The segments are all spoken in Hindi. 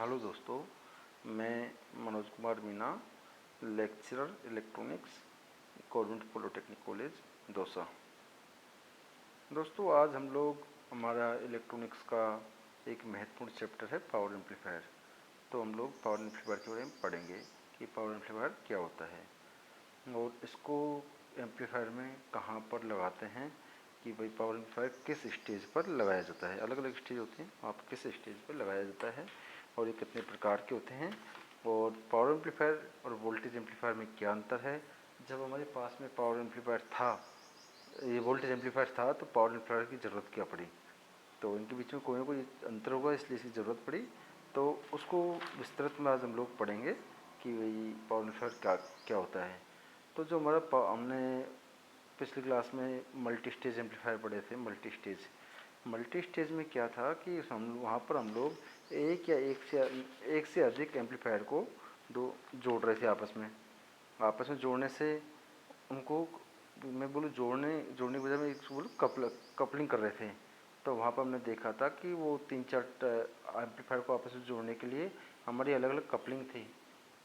हेलो दोस्तों, मैं Manoj Kumar Meena, lecturer electronics, government polytechnic college Dausa. दोस्तों, आज हम लोग हमारा इलेक्ट्रॉनिक्स का एक महत्वपूर्ण चैप्टर है पावर एम्पलीफायर। तो हम लोग पावर एम्पलीफायर के बारे में पढ़ेंगे कि पावर एम्पलीफायर क्या होता है और इसको एम्पलीफायर में कहाँ पर लगाते हैं, कि भाई पावर एम्पलीफायर किस स्टेज पर लगाया जाता है। अलग अलग स्टेज होते हैं, वहाँ पर किस स्टेज पर लगाया जाता है और ये कितने प्रकार के होते हैं, और पावर एम्पलीफायर और वोल्टेज एम्पलीफायर में क्या अंतर है। जब हमारे पास में पावर एम्पलीफायर था, ये वोल्टेज एम्पलीफायर था, तो पावर एम्पलीफायर की ज़रूरत क्या पड़ी, तो इनके बीच में कोई ना कोई अंतर होगा, इसलिए इसकी ज़रूरत पड़ी। तो उसको विस्तृत में आज हम लोग पढ़ेंगे कि भाई पावर एम्पलीफायर क्या क्या होता है। तो जो हमारा हमने पिछली क्लास में मल्टी स्टेज एम्पलीफायर पढ़े थे। मल्टी स्टेज में क्या था कि हम वहाँ पर हम लोग एक से अधिक एम्पलीफायर को दो जोड़ रहे थे आपस में जोड़ने से उनको, मैं बोलूँ जोड़ने की बजाय मैं इसको बोलूँ कपलिंग कर रहे थे। तो वहाँ पर हमने देखा था कि वो 3-4 एम्पलीफायर को आपस में जोड़ने के लिए हमारी अलग अलग कपलिंग थी।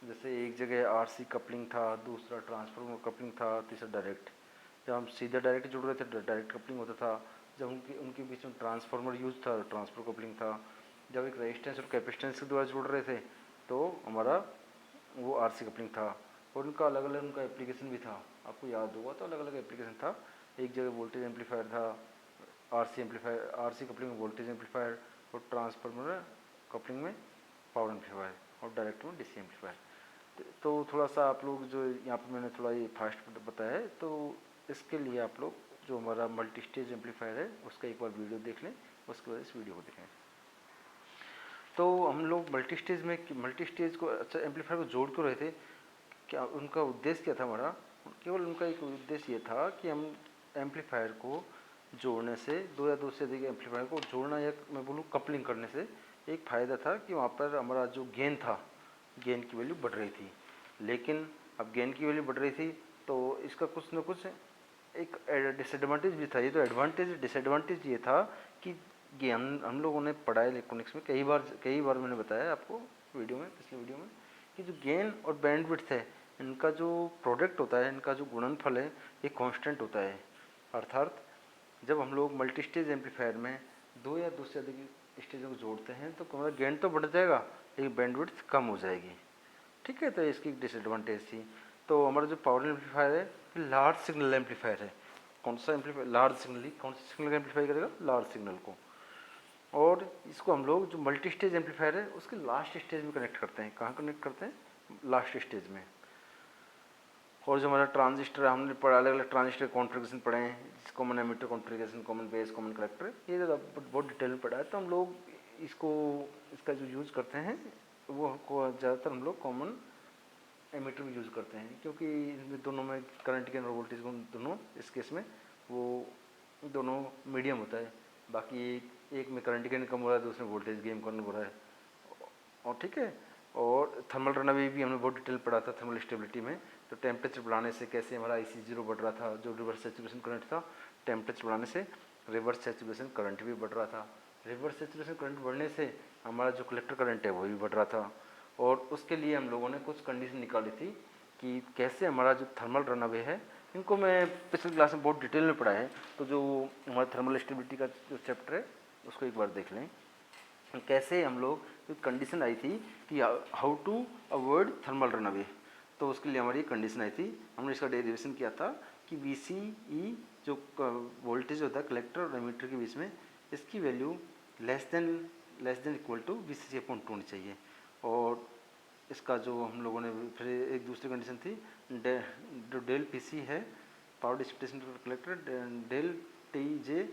जैसे एक जगह आरसी कपलिंग था, दूसरा ट्रांसफार्मर कपलिंग था, तीसरा डायरेक्ट। जब हम सीधे डायरेक्ट जुड़ रहे थे तो डायरेक्ट कपलिंग होता था। जब उनके बीच में ट्रांसफार्मर यूज था, ट्रांसफर कपलिंग था। जब एक रेजिस्टेंस और कैपेसिटेंस के द्वारा जुड़ रहे थे तो हमारा वो आरसी कपलिंग था। और उनका अलग अलग उनका एप्लीकेशन भी था, आपको याद होगा तो अलग अलग एप्लीकेशन था। एक जगह वोल्टेज एम्पलीफायर था, आरसी कपलिंग में वोल्टेज एम्पलीफायर, और ट्रांसफार्मर कपलिंग में पावर एम्पलीफायर, और डायरेक्ट में डीसी एम्पलीफायर। तो थोड़ा सा आप लोग जो यहाँ पर मैंने थोड़ा ये फास्ट बताया है, तो इसके लिए आप लोग जो हमारा मल्टी स्टेज एम्पलीफायर है उसका एक बार वीडियो देख लें, उसके बाद इस वीडियो को देखें। तो हम लोग मल्टी स्टेज को अच्छा एम्पलीफायर को जोड़ क्यों रहे थे, क्या उनका उद्देश्य क्या था हमारा। केवल उनका एक उद्देश्य ये था कि हम एम्पलीफायर को जोड़ने से, दो या दो से अधिक एम्पलीफायर को जोड़ना, या मैं बोलूँ कपलिंग करने से एक फ़ायदा था कि वहाँ पर हमारा जो गेन था, गेन की वैल्यू बढ़ रही थी। लेकिन अब गेन की वैल्यू बढ़ रही थी तो इसका कुछ न कुछ एक डिसएडवांटेज भी था। ये तो डिसएडवांटेज ये था कि हम लोगों ने पढ़ा है इलेक्ट्रॉनिक्स में कई बार मैंने बताया आपको वीडियो में, पिछले वीडियो में, कि जो गेन और बैंडविड्थ है, इनका जो प्रोडक्ट होता है, इनका जो गुणनफल है, ये कांस्टेंट होता है। अर्थात जब हम लोग मल्टी स्टेज एम्पलीफायर में दो या दो से अधिक स्टेजों को जोड़ते हैं तो हमारा गेन तो बढ़ जाएगा लेकिन बैंडविड्थ कम हो जाएगी। ठीक है, तो इसकी डिसएडवांटेज थी। तो हमारा जो पावर एम्पलीफायर है लार्ज सिग्नल एम्पलीफायर है। कौन सा एम्पलीफायर लार्ज सिग्नल, कौन सा सिग्नल एम्पलीफाई करेगा, लार्ज सिग्नल को। और इसको हम लोग जो मल्टी स्टेज एम्पलीफायर है उसके लास्ट स्टेज में कनेक्ट करते हैं। कहाँ कनेक्ट करते हैं, लास्ट स्टेज में। और जो हमारा ट्रांजिस्टर है, हमने पढ़ा अलग अलग ट्रांजिस्टर कॉन्फ़िगरेशन पढ़े हैं, common emitter configuration, common base, common collector, ये बहुत डिटेल में पढ़ा है। तो हम लोग इसका जो यूज़ करते हैं वो ज़्यादातर हम लोग कॉमन एमीटर में यूज़ करते हैं, क्योंकि इनमें दोनों में करंट गेन और वोल्टेज गेन दोनों, इस केस में वो दोनों मीडियम होता है। बाकी एक में करंट गेन कम हो रहा है, दूसरे में वोल्टेज गेन कम हो रहा है। और ठीक है, और थर्मल रनअवे भी हमने बहुत डिटेल पढ़ा था थर्मल स्टेबिलिटी में। तो टेम्परेचर बढ़ाने से कैसे हमारा IC0 बढ़ रहा था, जो रिवर्स सैचुरेशन करंट था, टेम्परेचर बढ़ाने से रिवर्स सैचुरेशन करंट भी बढ़ रहा था। रिवर्स सैचुरेशन करंट बढ़ने से हमारा जो कलेक्टर करंट है वो भी बढ़ रहा था। और उसके लिए हम लोगों ने कुछ कंडीशन निकाली थी कि कैसे हमारा जो थर्मल रनअवे है, इनको मैं पिछली क्लास में बहुत डिटेल में पढ़ा है। तो जो हमारा थर्मल स्टेबिलिटी का जो चैप्टर है उसको एक बार देख लें। कैसे हम लोग, कंडीशन आई थी कि how to avoid thermal runaway. तो उसके लिए हमारी कंडीशन आई थी, हमने इसका डेरिवेशन किया था कि VCE जो वोल्टेज होता है कलेक्टर और एमीटर के बीच में, इसकी value less than equal to VCC/2 होनी चाहिए। और इसका जो हम लोगों ने फिर एक दूसरी कंडीशन थी, जो डेल PC है, power dissipation collector, del TJ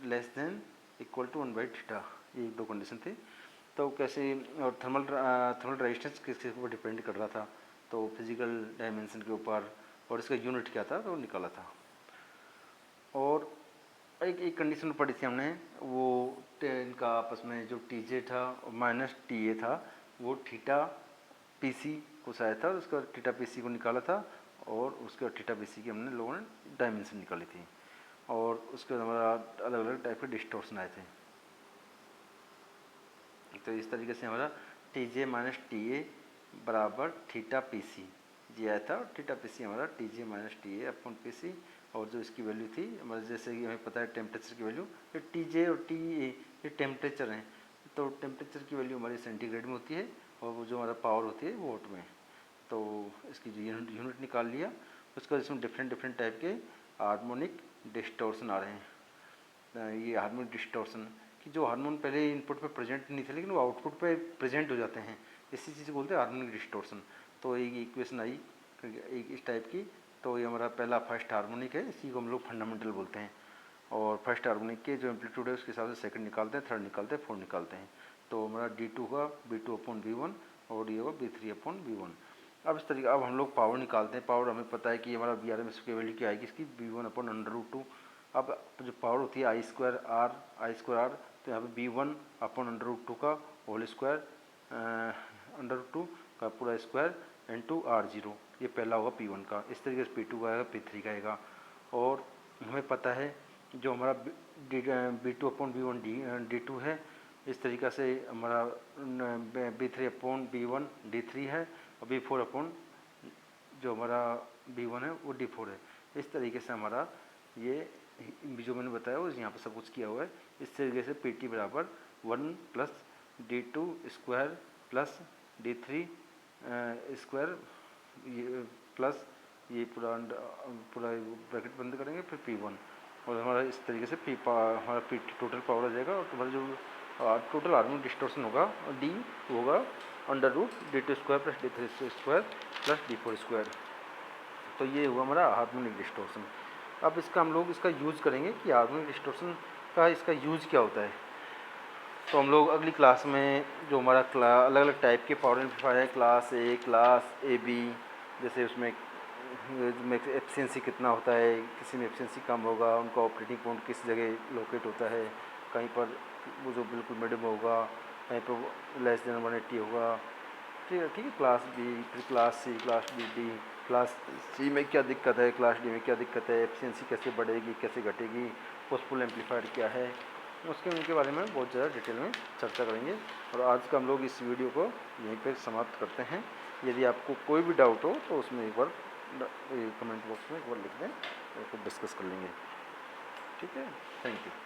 less than equal to 1/θ, ये दो कंडीशन थी। तो कैसे, और थर्मल रेजिस्टेंस किसके ऊपर डिपेंड कर रहा था, तो फिजिकल डायमेंशन के ऊपर, और इसका यूनिट क्या था तो निकाला था। और एक कंडीशन पढ़ी थी हमने, वो इनका आपस में जो TJ था माइनस TA था, वो थीटा PC को शायद था, उसका थीटा PC को निकाला था, और उसके थीटा PC की हमने लोगों ने डायमेंशन निकाली थी। और उसके बाद हमारा अलग अलग टाइप के डिस्टॉर्शन आए थे। तो इस तरीके से हमारा टी जे माइनस टी ए बराबर थीटा पी सी, ये आया था। थीटा पी सी हमारा T J minus T A upon P C, और जो इसकी वैल्यू थी हमारे, जैसे कि हमें पता है टेम्परेचर की वैल्यू, ये टी जे और टी ए ये टेम्परेचर हैं, तो टेम्परेचर की वैल्यू हमारी सेंटीग्रेड में होती है और वो जो हमारा पावर होती है वो वोट में। तो इसकी जो यूनिट निकाल लिया, उसका इसमें डिफरेंट टाइप के हार्मोनिक डिस्टॉर्शन आ रहे हैं। ये हार्मोनिक डिस्टॉर्शन कि जो हार्मोन पहले इनपुट पे प्रेजेंट नहीं थे लेकिन वो आउटपुट पे प्रेजेंट हो जाते हैं, इसी चीज़ को बोलते हैं हार्मोनिक डिस्टॉर्शन। तो एक इक्वेशन आई एक इस टाइप की, तो ये हमारा पहला फर्स्ट हार्मोनिक है, इसी को हम लोग फंडामेंटल बोलते हैं। और फर्स्ट हार्मोनिक के जो एम्पलीट्यूड है उसके हिसाब से सेकंड निकालते हैं, थर्ड निकालते हैं, फोर्थ निकालते हैं। तो हमारा D2 होगा B2 अपॉन B1 और ये होगा B3 अपॉन B1। अब इस तरीके अब हम लोग पावर निकालते हैं। पावर हमें पता है कि हमारा VRMS की वैल्यू क्या आएगी इसकी, B1 अपॉन √2। अब जो पावर होती है I2R, तो यहाँ पे B1 अपॉन √2 का होल स्क्वायर, √2 का पूरा स्क्वायर इंटू R0, ये पहला होगा P1 का। इस तरीके से P2 का आएगा, P3 का आएगा। और हमें पता है जो हमारा B2 अपॉन B1 D2 है, इस तरीक़ा से हमारा B3 अपॉन B1 D3 है, और B4 अपॉन जो हमारा B1 है वो D4 है। इस तरीके से हमारा ये जो मैंने बताया वो यहाँ पर सब कुछ किया हुआ है। इस तरीके से PT बराबर 1 plus D2 square plus D3 square, ये प्लस ये पूरा ब्रैकेट बंद करेंगे, फिर P1, और हमारा इस तरीके से हमारा PT टोटल पावर आ जाएगा। और तुम्हारा जो टोटल हार्मोनिक डिस्टॉर्शन होगा D होगा √D2 square plus D3 square plus D4 square. तो ये हुआ हमारा हार्मोनिक डिस्टॉर्शन। अब इसका हम लोग इसका यूज़ करेंगे कि हार्मोनिक डिस्टॉर्शन का इसका यूज़ क्या होता है। तो हम लोग अगली क्लास में जो हमारा अलग अलग टाइप के पावर एम्पलीफायर है, क्लास A, क्लास AB, जैसे उसमें एफिशिएंसी कितना होता है, किसी में एफिशिएंसी कम होगा, उनका ऑपरेटिंग पॉइंट किस जगह लोकेट होता है, कहीं पर वो जो बिल्कुल मिडियम होगा, कहीं पर लेस देन 180 होगा। ठीक है, क्लास B, फिर class C, class D, class C में क्या दिक्कत है, क्लास D में क्या दिक्कत है, एफिशिएंसी कैसे बढ़ेगी कैसे घटेगी, पुश-पुल एम्पलीफायर क्या है, उनके बारे में बहुत ज़्यादा डिटेल में चर्चा करेंगे। और आज का हम लोग इस वीडियो को यहीं पर समाप्त करते हैं। यदि आपको कोई भी डाउट हो तो उसमें एक बार कमेंट बॉक्स में एक बार लिख दें, तो डिस्कस कर लेंगे। ठीक है, थैंक यू।